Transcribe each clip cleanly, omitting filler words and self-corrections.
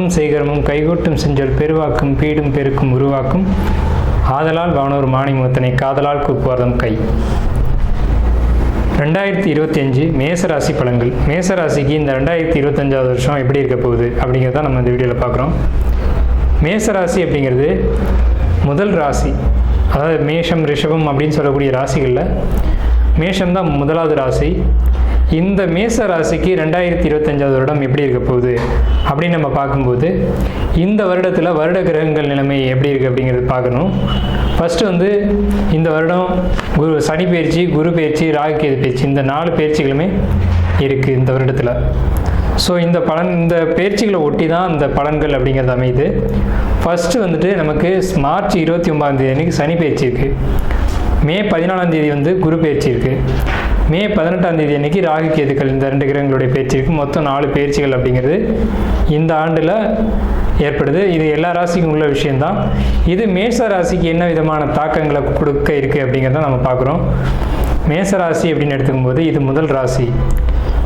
சமம் சேகரமும் கைகூட்டும் செஞ்சொல் பெருவாக்கும் பீடும் பெருக்கும் உருவாக்கும் ஆதலால் வானோர் மாணிமுகத்தினை காதலால் கூப்புவார்தம் கை. 2025 மேசராசி பலன்கள். மேசராசிக்கு இந்த 2025 வருஷம் எப்படி இருக்க போகுது அப்படிங்கிறத நம்ம இந்த வீடியோவில் பார்க்குறோம். மேசராசி அப்படிங்கிறது முதல் ராசி, அதாவது மேஷம் ரிஷபம் அப்படின்னு சொல்லக்கூடிய ராசிகளில் மேஷம்தான் முதலாவது ராசி. இந்த மேச ராசிக்கு 2025 வருடம் எப்படி இருக்க போகுது அப்படின்னு நம்ம பார்க்கும்போது இந்த வருடத்தில் வருட கிரகங்கள் நிலைமை எப்படி இருக்குது அப்படிங்கிறது பார்க்கணும். ஃபஸ்ட்டு இந்த வருடம் சனி பயிற்சி, குரு பயிற்சி, ராகு கேது பயிற்சி, இந்த 4 பயிற்சிகளுமே இருக்குது இந்த வருடத்தில். ஸோ இந்த பயிற்சிகளை ஒட்டி தான் இந்த பலன்கள் அப்படிங்கிறது அமையுது. ஃபஸ்ட்டு நமக்கு மார்ச் 29 அன்றைக்கி சனி பயிற்சி இருக்குது. மே 14 குரு பயிற்சி இருக்குது. மே 18 அன்றைக்கி ராகு கேதுக்கள், இந்த 2 கிரகங்களுடைய பயிற்சி இருக்குது. மொத்தம் 4 பயிற்சிகள் அப்படிங்கிறது இந்த ஆண்டில் ஏற்படுது. இது எல்லா ராசிக்கும் உள்ள விஷயந்தான். இது மேச ராசிக்கு என்ன விதமான தாக்கங்களை கொடுக்க இருக்குது அப்படிங்கிறத நம்ம பார்க்குறோம். மேச ராசி அப்படின்னு எடுத்துக்கும்போது இது முதல் ராசி.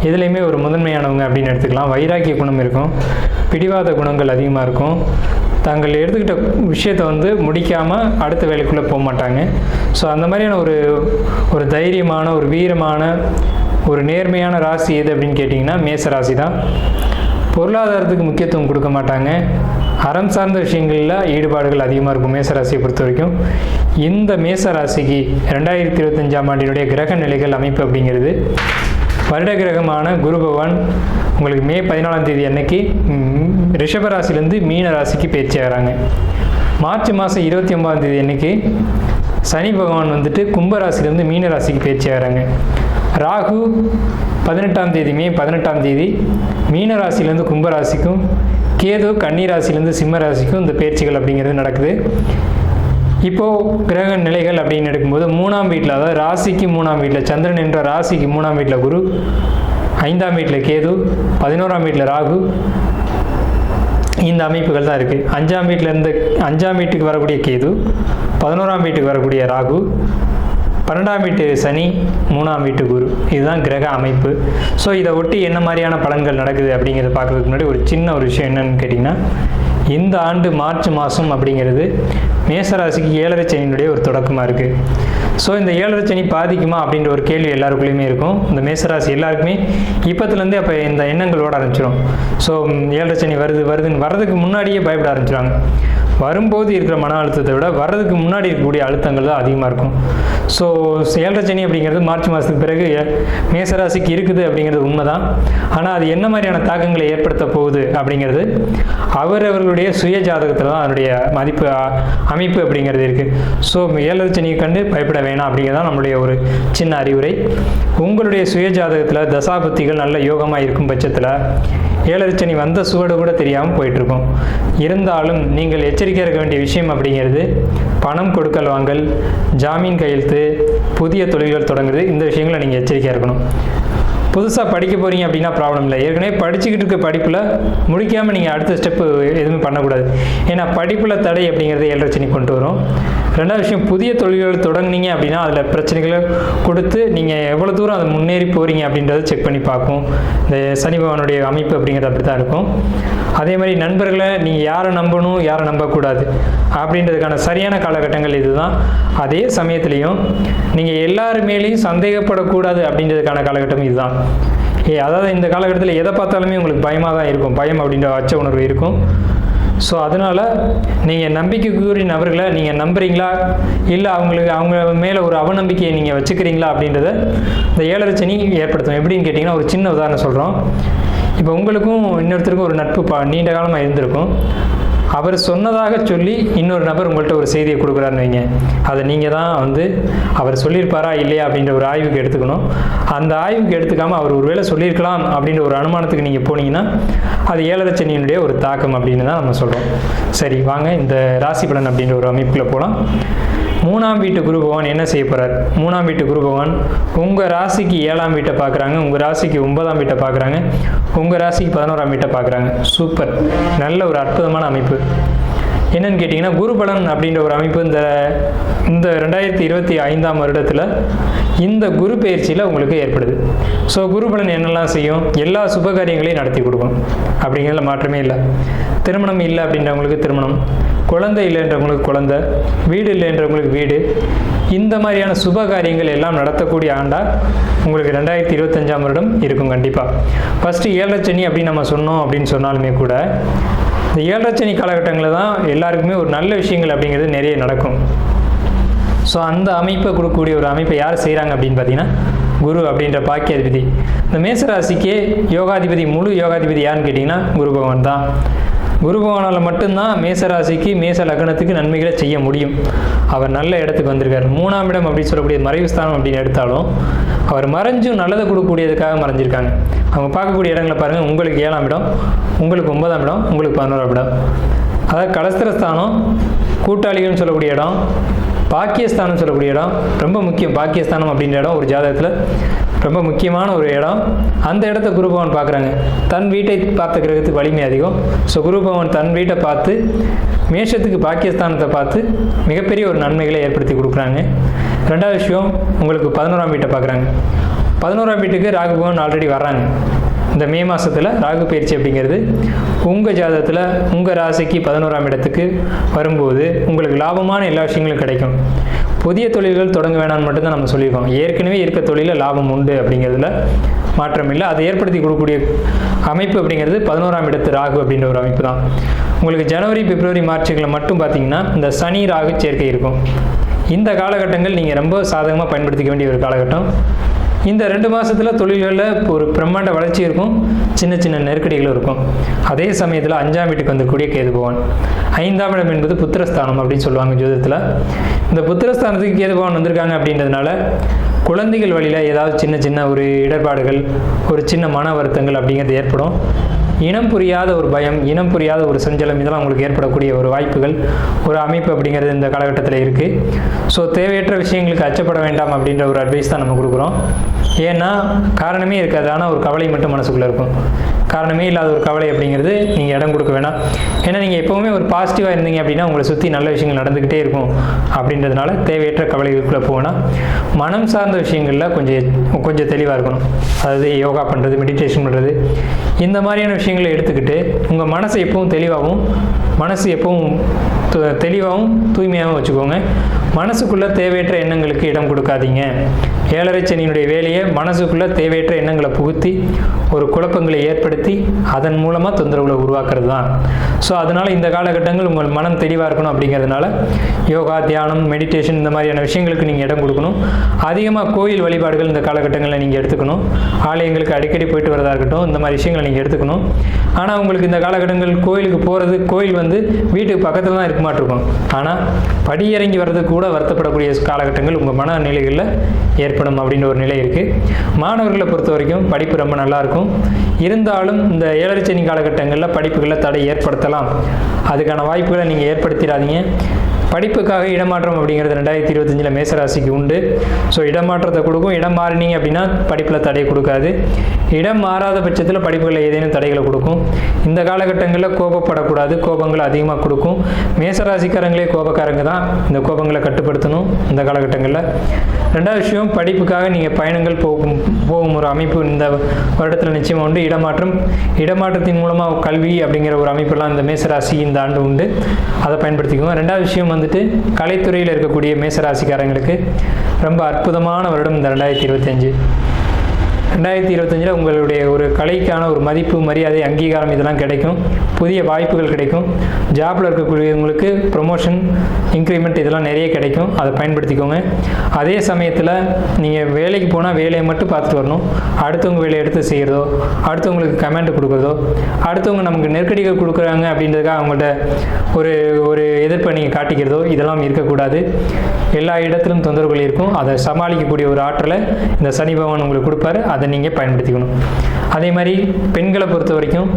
இதுலேயுமே ஒரு முதன்மையானவங்க அப்படின்னு எடுத்துக்கலாம். வைராக்கிய குணம் இருக்கும், பிடிவாத குணங்கள் அதிகமாக இருக்கும். தாங்கள் எடுத்துக்கிட்ட விஷயத்தை முடிக்காமல் அடுத்த வேலைக்குள்ளே போக மாட்டாங்க. ஸோ அந்த மாதிரியான ஒரு தைரியமான, ஒரு வீரமான, ஒரு நேர்மையான ராசி எது அப்படின்னு கேட்டிங்கன்னா மேச ராசி தான். பொருளாதாரத்துக்கு முக்கியத்துவம் கொடுக்க மாட்டாங்க. அறம் சார்ந்த விஷயங்களில் ஈடுபாடுகள் அதிகமாக இருக்கும் மேசராசியை பொறுத்த வரைக்கும். இந்த மேசராசிக்கு 2025 ஆண்டினுடைய கிரக நிலைகள் அமைப்பு அப்படிங்கிறது வருட கிரகமான குரு பகவான் உங்களுக்கு மே 14 அன்னைக்கு ரிஷபராசிலேருந்து மீன ராசிக்கு பயிற்சி ஆகிறாங்க. மார்ச் மாதம் 29 அன்னைக்கு சனி பகவான் கும்பராசிலேருந்து மீன ராசிக்கு பயிற்சி ஆகிறாங்க. ராகு 18 மே 18 மீன ராசிலேருந்து கும்பராசிக்கும், கேது கன்னி ராசிலேருந்து சிம்ம ராசிக்கும் இந்த பயிற்சிகள் அப்படிங்கிறது நடக்குது. இப்போது கிரக நிலைகள் அப்படின்னு எடுக்கும்போது 3ஆம் வீட்டில், அதாவது ராசிக்கு 3ஆம் வீட்டில் சந்திரன் என்ற ராசிக்கு 3ஆம் வீட்டில் குரு, 5ஆம் வீட்டில் கேது, 11ஆம் வீட்டில் ராகு, இந்த அமைப்புகள் தான் இருக்குது. 5ஆம் வீட்டிலேருந்து 5ஆம் வீட்டுக்கு வரக்கூடிய கேது, 11ஆம் வீட்டுக்கு வரக்கூடிய ராகு, 12ஆம் வீட்டு சனி, 3ஆம் வீட்டு குரு. இதுதான் கிரக அமைப்பு. ஸோ இதை ஒட்டி என்ன மாதிரியான பலன்கள் நடக்குது அப்படிங்கிறத பார்க்கறதுக்கு முன்னாடி ஒரு சின்ன விஷயம் என்னன்னு கேட்டிங்கன்னா, இந்த ஆண்டு மார்ச் மாதம் அப்படிங்கிறது மேசராசிக்கு 7.5 சனியினுடைய ஒரு தொடக்கமாக இருக்குது. ஸோ இந்த 7.5 சனி பாதிக்குமா அப்படின்ற ஒரு கேள்வி எல்லாருக்குள்ளேயுமே இருக்கும். இந்த மேசராசி எல்லாருக்குமே இப்போத்துலேருந்தே அப்போ இந்த எண்ணங்கள் ஓட ஆரம்பிச்சிடும். ஸோ 7.5 சனி வருதுன்னு வர்றதுக்கு முன்னாடியே பயப்பட ஆரம்பிச்சிடுவாங்க. வரும்போது இருக்கிற மன அழுத்தத்தை விட வர்றதுக்கு முன்னாடி இருக்கக்கூடிய அழுத்தங்கள் தான் அதிகமாக இருக்கும். ஸோ 7.5 சனி அப்படிங்கிறது மார்ச் மாதத்துக்கு பிறகு மேசராசிக்கு இருக்குது அப்படிங்கிறது உண்மை தான். ஆனால் அது என்ன மாதிரியான தாக்கங்களை ஏற்படுத்த போகுது அப்படிங்கிறது அவர்களுடைய சுய ஜாதகத்தில் தான் அதனுடைய அமைப்பு அப்படிங்கிறது இருக்குது. ஸோ 7.5 சனியை கண்டு பயப்பட வேணாம் அப்படிங்கிறதான் நம்மளுடைய ஒரு சின்ன அறிவுரை. உங்களுடைய சுய ஜாதகத்தில் தசாபுத்திகள் நல்ல யோகமாக இருக்கும் பட்சத்தில் 7.5 சனி வந்த சுவடு கூட தெரியாமல் போயிட்டுருக்கும். இருந்தாலும் நீங்கள் எச்சரிக்கையாக இருக்க வேண்டிய விஷயம் அப்படிங்கிறது பணம் கொடுக்கல் வாங்கல், ஜாமீன் கையெழுத்து, புதிய தொழில்கள் தொடங்குறது, இந்த விஷயங்களை நீங்கள் எச்சரிக்கையாக இருக்கணும். புதுசாக படிக்க போகிறீங்க அப்படின்னா ப்ராப்ளம் இல்லை. ஏற்கனவே படிச்சுக்கிட்டு இருக்க படிப்பில் முடிக்காமல் நீங்கள் அடுத்த ஸ்டெப்பு எதுவுமே பண்ணக்கூடாது. ஏன்னா படிப்பில் தடை அப்படிங்கிறது 7.5 சனி கொண்டு வரும். ரெண்டாவது விஷயம், புதிய தொழில்கள் தொடங்குனீங்க அப்படின்னா அதில் பிரச்சனைகளை கொடுத்து நீங்கள் எவ்வளோ தூரம் அதை முன்னேறி போகிறீங்க அப்படின்றத செக் பண்ணி பார்க்கும். இந்த சனி பகவானுடைய அமைப்பு அப்படிங்கிறது அப்படி தான் இருக்கும். அதே மாதிரி நண்பர்களை நீங்கள் யாரை நம்பணும், யாரை நம்பக்கூடாது அப்படின்றதுக்கான சரியான காலகட்டங்கள் இதுதான். அதே சமயத்துலேயும் நீங்கள் எல்லாருமேலேயும் சந்தேகப்படக்கூடாது அப்படின்றதுக்கான காலகட்டம் இதுதான். அதாவது இந்த காலகட்டத்தில் எதை பார்த்தாலுமே உங்களுக்கு பயமாக தான் இருக்கும். பயம் அப்படின்ற அச்ச உணர்வு இருக்கும். ஸோ அதனால் நீங்கள் நம்பிக்கைக்குரிய நபர்களை நீங்கள் நம்புறீங்களா, இல்லை அவங்க மேலே ஒரு அவநம்பிக்கையை நீங்கள் வச்சுக்கிறீங்களா அப்படின்றத இந்த 7.5 சனி ஏற்படுத்தும். எப்படின்னு கேட்டிங்கன்னா, ஒரு சின்ன உதாரணம் சொல்கிறோம். இப்போ உங்களுக்கும் இன்னொருத்தருக்கும் ஒரு நட்பு நீண்ட காலமாக இருந்திருக்கும். அவர் சொன்னதாக சொல்லி இன்னொரு நபர் உங்கள்கிட்ட ஒரு செய்தியை கொடுக்குறாருன்னு வைங்க. அதை நீங்கள் தான் அவர் சொல்லியிருப்பாரா இல்லையா அப்படின்ற ஒரு ஆய்வுக்கு எடுத்துக்கணும். அந்த ஆய்வுக்கு எடுத்துக்காமல் அவர் ஒருவேளை சொல்லியிருக்கலாம் அப்படின்ற ஒரு அனுமானத்துக்கு நீங்கள் போனீங்கன்னா அது 7.5 சனியினுடைய ஒரு தாக்கம் அப்படின்னு தான் நம்ம சொல்கிறோம். சரி, வாங்க இந்த ராசி பலன் அப்படின்ற ஒரு அமைப்புக்குள்ளே போகலாம். 3ஆம் வீட்டு குரு பகவான் என்ன செய்ய போகிறார்? 3ஆம் வீட்டு குரு பகவான் உங்கள் ராசிக்கு 7ஆம் வீட்டை பார்க்குறாங்க, உங்கள் ராசிக்கு 9ஆம் வீட்டை பார்க்குறாங்க, உங்கள் ராசிக்கு 11ஆம் வீட்டை பார்க்குறாங்க. சூப்பர், நல்ல ஒரு அற்புதமான அமைப்பு. என்னன்னு கேட்டிங்கன்னா, குரு பலன் அப்படின்ற ஒரு அமைப்பு இந்த 2025ஆம் வருடத்தில் இந்த குரு பயிற்சியில் உங்களுக்கு ஏற்படுது. ஸோ குரு பலன் என்னெல்லாம் செய்யும்? எல்லா சுபகாரியங்களையும் நடத்தி கொடுக்கும், அப்படிங்கிறதுல மாற்றமே இல்லை. திருமணம் இல்லை அப்படின்றவங்களுக்கு திருமணம், குழந்தை இல்லைன்றவங்களுக்கு குழந்தை, வீடு இல்லைன்றவங்களுக்கு வீடு, இந்த மாதிரியான சுப காரியங்கள் எல்லாம் நடத்தக்கூடிய ஆண்டாக உங்களுக்கு 2025ஆம் வருடம் இருக்கும் கண்டிப்பாக. ஃபஸ்ட்டு 7 சனி அப்படின்னு நம்ம சொன்னோம் அப்படின்னு சொன்னாலுமே கூட, இந்த 7 சனி காலகட்டங்களில் தான் எல்லாருக்குமே ஒரு நல்ல விஷயங்கள் அப்படிங்கிறது நிறைய நடக்கும். ஸோ அந்த அமைப்பை கொடுக்கக்கூடிய ஒரு அமைப்பை யார் செய்கிறாங்க அப்படின்னு பார்த்தீங்கன்னா, குரு அப்படின்ற பாக்கியாதிபதி. இந்த மேசராசிக்கே யோகாதிபதி, முழு யோகாதிபதி யாருன்னு கேட்டிங்கன்னா குரு பகவான் தான். குரு பகவானால் மட்டும்தான் மேசராசிக்கு, மேச லக்னத்துக்கு நன்மைகளை செய்ய முடியும். அவர் நல்ல இடத்துக்கு வந்திருக்கார். 3ஆம் இடம் அப்படின்னு சொல்லக்கூடிய மறைவு ஸ்தானம் அப்படின்னு எடுத்தாலும், அவர் மறைஞ்சும் நல்லதை கொடுக்கக்கூடியதுக்காக மறைஞ்சிருக்காங்க. அவங்க பார்க்கக்கூடிய இடங்களை பாருங்கள். உங்களுக்கு 7ஆம் இடம், உங்களுக்கு 9ஆம் இடம், உங்களுக்கு 11ஆம் இடம். அதாவது கலஸ்திரஸ்தானம், கூட்டாளிகள்னு சொல்லக்கூடிய இடம், பாக்கியஸ்தானம் சொல்லக்கூடிய இடம் ரொம்ப முக்கியம். பாக்கியஸ்தானம் அப்படின்ற இடம் ஒரு ஜாதகத்தில் ரொம்ப முக்கியமான ஒரு இடம். அந்த இடத்த குரு பகவான் பார்க்குறாங்க. தன் வீட்டை பார்த்த கிரகத்துக்கு வலிமை அதிகம். ஸோ குரு பகவான் தன் வீட்டை பார்த்து, மேஷத்துக்கு பாக்கியஸ்தானத்தை பார்த்து மிகப்பெரிய ஒரு நன்மைகளை ஏற்படுத்தி கொடுக்குறாங்க. ரெண்டாவது விஷயம், உங்களுக்கு 11ஆம் வீட்டை பார்க்குறாங்க. 11ஆம் வீட்டுக்கு ராகு பகவான் ஆல்ரெடி வர்றாங்க. இந்த மே மாதத்தில் ராகு பயிற்சி அப்படிங்கிறது உங்கள் ஜாதகத்தில் உங்கள் ராசிக்கு 11ஆம் இடத்துக்கு வரும்போது உங்களுக்கு லாபமான எல்லா விஷயங்களும் கிடைக்கும். புதிய தொழில்கள் தொடங்க வேணாம்னு மட்டும்தான் நம்ம சொல்லியிருக்கோம். ஏற்கனவே இருக்க தொழிலில் லாபம் உண்டு அப்படிங்கிறதுல மாற்றம் இல்லை. அதை ஏற்படுத்தி கொடுக்கக்கூடிய அமைப்பு அப்படிங்கிறது 11ஆம் இடத்து ராகு அப்படின்ற ஒரு அமைப்பு தான். உங்களுக்கு ஜனவரி, பிப்ரவரி, மார்ச்சுகளில் மட்டும் பார்த்தீங்கன்னா இந்த சனி ராகு சேர்க்கை இருக்கும். இந்த காலகட்டங்கள் நீங்கள் ரொம்ப சாதகமாக பயன்படுத்திக்க வேண்டிய ஒரு காலகட்டம். இந்த 2 மாதத்தில் தொழில்களில் ஒரு பிரம்மாண்ட வளர்ச்சி இருக்கும், சின்ன சின்ன நெருக்கடிகளும் இருக்கும். அதே சமயத்தில் 5ஆம் வீட்டுக்கு வந்தக்கூடிய கேது பகவான். 5ஆம் இடம் என்பது புத்திரஸ்தானம் அப்படின்னு சொல்லுவாங்க ஜோதிடத்தில். இந்த புத்திரஸ்தானத்துக்கு கேது பகவான் வந்திருக்காங்க அப்படின்றதுனால குழந்தைகள் வழியில் ஏதாவது சின்ன சின்ன ஒரு இடர்பாடுகள், ஒரு சின்ன மன வருத்தங்கள் அப்படிங்கிறது ஏற்படும். இனம் புரியாத ஒரு பயம், இனம் புரியாத ஒரு சஞ்சலம், இதெல்லாம் உங்களுக்கு ஏற்படக்கூடிய ஒரு வாய்ப்புகள், ஒரு அமைப்பு அப்படிங்கிறது இந்த காலகட்டத்தில் இருக்குது. ஸோ தேவையற்ற விஷயங்களுக்கு அச்சப்பட வேண்டாம் அப்படின்ற ஒரு அட்வைஸ் தான் நம்ம கொடுக்குறோம். ஏன்னா காரணமே இருக்காது, ஆனால் ஒரு கவலை மட்டும் மனசுக்குள்ளே இருக்கும். காரணமே இல்லாத ஒரு கவலை அப்படிங்கிறது நீங்கள் இடம் கொடுக்க வேணாம். ஏன்னா நீங்கள் எப்போவுமே ஒரு பாசிட்டிவாக இருந்தீங்க அப்படின்னா உங்களை சுற்றி நல்ல விஷயங்கள் நடந்துக்கிட்டே இருக்கும். அப்படின்றதுனால தேவையற்ற கவலைகளுக்குள்ளே போனால் மனம் சார்ந்த விஷயங்களில் கொஞ்சம் தெளிவாக இருக்கணும். அதாவது யோகா பண்ணுறது, மெடிடேஷன் பண்ணுறது, இந்த மாதிரியான விஷயங்களை எடுத்துக்கிட்டு உங்கள் மனசை எப்பவும் தெளிவாகவும், மனசு எப்பவும் தெளிவாகவும் தூய்மையாகவும் வச்சுக்கோங்க. மனசுக்குள்ளே தேவையற்ற எண்ணங்களுக்கு இடம் கொடுக்காதீங்க. 7 சனியினுடைய வேலையை மனசுக்குள்ளே தேவையற்ற எண்ணங்களை புகுத்தி ஒரு குழப்பங்களை ஏற்படுத்தி அதன் மூலமாக தொந்தரவுகளை உருவாக்குறது தான். ஸோ அதனால் இந்த காலகட்டங்கள் உங்கள் மனம் தெளிவாக இருக்கணும். அப்படிங்கிறதுனால யோகா, தியானம், மெடிடேஷன் இந்த மாதிரியான விஷயங்களுக்கு நீங்கள் இடம் கொடுக்கணும். அதிகமாக கோயில் வழிபாடுகள் இந்த காலகட்டங்களில் நீங்கள் எடுத்துக்கணும். ஆலயங்களுக்கு அடிக்கடி போயிட்டு வரதா இருக்கட்டும், இந்த மாதிரி விஷயங்களை நீங்கள் எடுத்துக்கணும். ஆனால் உங்களுக்கு இந்த காலகட்டங்கள் கோயிலுக்கு போகிறது, கோயில் வீட்டுக்கு பக்கத்தில் தான் இருக்க மாட்டிருக்கும். ஆனால் படியிறங்கி வர்றதுக்கு கூட வருத்தப்படக்கூடிய காலகட்டங்கள் உங்கள் மனநிலைகளில் ஏற்படும் அப்படின்ற ஒரு நிலை இருக்குது. மாணவர்களை பொறுத்த வரைக்கும் படிப்பு ரொம்ப நல்லாயிருக்கும். இருந்தாலும் இந்த 7 சனி காலகட்டங்களில் படிப்புகளில் தடை ஏற்படுத்தலாம். அதுக்கான வாய்ப்புகளை நீங்கள் ஏற்படுத்திடாதீங்க. படிப்புக்காக இடமாற்றம் அப்படிங்கிறது 2025 மேசராசிக்கு உண்டு. ஸோ இடமாற்றத்தை கொடுக்கும். இடம் மாறினீங்க அப்படின்னா படிப்பில் தடை கொடுக்காது. இடம் மாறாத பட்சத்தில் படிப்புகளில் ஏதேனும் தடைகளை கொடுக்கும். இந்த காலகட்டங்களில் கோபப்படக்கூடாது, கோபங்களை அதிகமாக கொடுக்கும். மேசராசிக்காரங்களே கோபக்காரங்க தான். இந்த கோபங்களை கட்டுப்படுத்தணும் இந்த காலகட்டங்களில். ரெண்டாவது விஷயம், படிப்புக்காக நீங்கள் பயணங்கள் போகும் ஒரு அமைப்பு இந்த வருடத்தில் நிச்சயமாக உண்டு. இடமாற்றத்தின் மூலமாக கல்வி அப்படிங்கிற ஒரு அமைப்பெல்லாம் இந்த மேசராசி இந்த ஆண்டு உண்டு. அதை பயன்படுத்திக்குவோம். ரெண்டாவது விஷயம் கலைத்துறையில் இருக்கக்கூடிய மேசராசிக்காரங்களுக்கு ரொம்ப அற்புதமான வருடம் இந்த 2025. 2025 உங்களுடைய ஒரு கலைக்கான ஒரு மதிப்பு, மரியாதை, அங்கீகாரம் இதெல்லாம் கிடைக்கும். புதிய வாய்ப்புகள் கிடைக்கும். ஜாப்பில் இருக்கக்கூடியவங்களுக்கு ப்ரொமோஷன், இன்க்ரிமெண்ட் இதெல்லாம் நிறைய கிடைக்கும். அதை பயன்படுத்திக்கோங்க. அதே சமயத்தில் நீங்கள் வேலைக்கு போனால் வேலையை மட்டும் பார்த்துட்டு வரணும். அடுத்தவங்க வேலையை எடுத்து செய்கிறதோ, அடுத்தவங்களுக்கு கமெண்ட் கொடுக்குறதோ, அடுத்தவங்க நமக்கு நெருக்கடிகள் கொடுக்குறாங்க அப்படின்றதுக்காக அவங்கள்ட்ட ஒரு எதிர்ப்பை நீங்கள் காட்டிக்கிறதோ இதெல்லாம் இருக்கக்கூடாது. எல்லா இடத்திலும் தொந்தரவுகள் இருக்கும். அதை சமாளிக்கக்கூடிய ஒரு ஆற்றலை இந்த சனி பகவான் உங்களுக்கு கொடுப்பாரு. அதை நீங்கள் பயன்படுத்திக்கணும். அதே மாதிரி பெண்களை பொறுத்த வரைக்கும்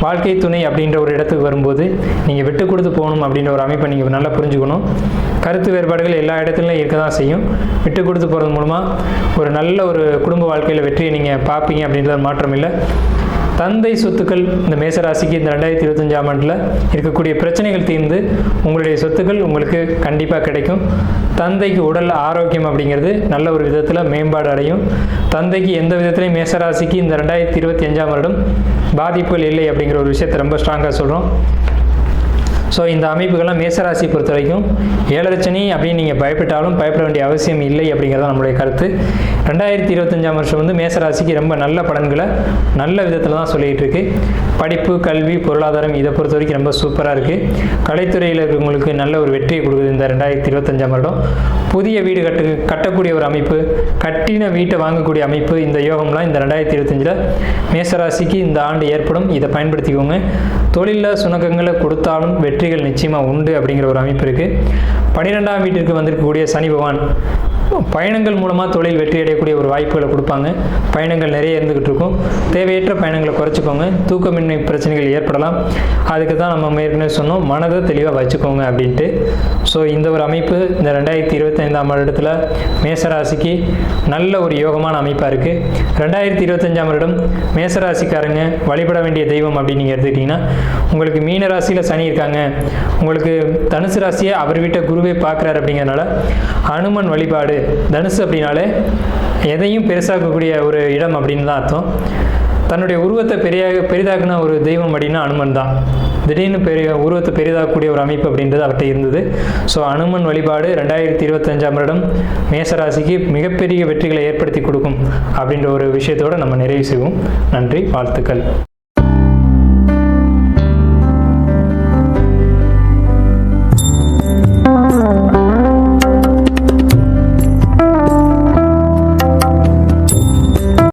வாழ்க்கை துணை அப்படின்ற ஒரு இடத்துக்கு வரும்போது நீங்கள் விட்டு கொடுத்து போகணும் அப்படின்ற ஒரு அமைப்பை நீங்கள் நல்லா புரிஞ்சுக்கணும். கருத்து வேறுபாடுகள் எல்லா இடத்துலையும் இருக்க தான் செய்யும். விட்டு கொடுத்து போகிறது மூலமாக ஒரு நல்ல ஒரு குடும்ப வாழ்க்கையில் வெற்றியை நீங்கள் பார்ப்பீங்க அப்படின்றது மாற்றம் இல்லை. தந்தை சொத்துக்கள் இந்த மேசராசிக்கு இந்த 2025ஆம் ஆண்டில் இருக்கக்கூடிய பிரச்சனைகள் தீர்ந்து உங்களுடைய சொத்துக்கள் உங்களுக்கு கண்டிப்பாக கிடைக்கும். தந்தைக்கு உடல் ஆரோக்கியம் அப்படிங்கிறது நல்ல ஒரு விதத்தில் மேம்பாடு அடையும். தந்தைக்கு எந்த விதத்திலையும் மேசராசிக்கு இந்த 2025ஆம் வருடம் பாதிப்புகள் இல்லை அப்படிங்கிற ஒரு விஷயத்தை ரொம்ப ஸ்ட்ராங்காக சொல்கிறோம். ஸோ இந்த அமைப்புகள்லாம் மேசராசி பொறுத்த வரைக்கும் 7 சனி அப்படின்னு நீங்கள் பயப்பட்டாலும் பயப்பட வேண்டிய அவசியம் இல்லை அப்படிங்கிறது நம்மளுடைய கருத்து. 2025ஆம் வருஷம் வந்து மேசராசிக்கு ரொம்ப நல்ல பலன்களை நல்ல விதத்தில் தான் சொல்லிகிட்டு இருக்கு. படிப்பு, கல்வி, பொருளாதாரம் இதை பொறுத்த வரைக்கும் ரொம்ப சூப்பராக இருக்குது. கலைத்துறையில் இருக்கிறவங்களுக்கு நல்ல ஒரு வெற்றியை கொடுக்குது இந்த 2025ஆம் வருடம். புதிய வீடு கட்டக்கூடிய ஒரு அமைப்பு, கட்டின வீட்டை வாங்கக்கூடிய அமைப்பு, இந்த யோகம்லாம் இந்த 2025 மேசராசிக்கு இந்த ஆண்டு ஏற்படும். இதை பயன்படுத்திக்கோங்க. தொழிலில் சுணக்கங்களை கொடுத்தாலும் வெற்றிகள் நிச்சயமாக உண்டு அப்படிங்கிற ஒரு அமைப்பு இருக்குது. 12ஆம் வீட்டிற்கு வந்திருக்கக்கூடிய சனி பகவான் பயணங்கள் மூலமாக தொழில் வெற்றி அடையக்கூடிய ஒரு வாய்ப்புகளை கொடுப்பாங்க. பயணங்கள் நிறைய இருந்துக்கிட்டு இருக்கும். தேவையற்ற பயணங்களை குறைச்சிக்கோங்க. தூக்கமின்மை பிரச்சனைகள் ஏற்படலாம். அதுக்கு தான் நம்ம ஏற்கனவே சொன்னோம், மனதை தெளிவாக வச்சுக்கோங்க அப்படின்ட்டு. ஸோ இந்த ஒரு அமைப்பு இந்த 2025ஆம் வருடத்தில் மேசராசிக்கு நல்ல ஒரு யோகமான அமைப்பாக இருக்குது. 2025ஆம் வருடம் மேசராசிக்காரங்க வழிபட வேண்டிய தெய்வம் அப்படின்னு நீங்கள் எடுத்துக்கிட்டிங்கன்னா, உங்களுக்கு மீன ராசியில் சனி இருக்காங்க, உங்களுக்கு தனுசு ராசியை அவர் வீட்டை குருவே பார்க்குறாரு அப்படிங்கிறதுனால அனுமன் வழிபாடு. தனுசு அப்படின்னாலே எதையும் பெருசாக்கக்கூடிய ஒரு இடம் அப்படின்னு தான் அர்த்தம். தன்னுடைய உருவத்தை பெரிதாக்குன ஒரு தெய்வம் அப்படின்னா அனுமன் தான். திடீர்னு உருவத்தை பெரிதாக்கக்கூடிய ஒரு அமைப்பு அப்படின்றது அவர்கிட்ட இருந்தது. ஸோ அனுமன் வழிபாடு 2025ஆம் வருடம் மேசராசிக்கு மிகப்பெரிய வெற்றிகளை ஏற்படுத்தி கொடுக்கும் அப்படின்ற ஒரு விஷயத்தோடு நம்ம நிறைவு செய்வோம். நன்றி, வாழ்த்துக்கள்.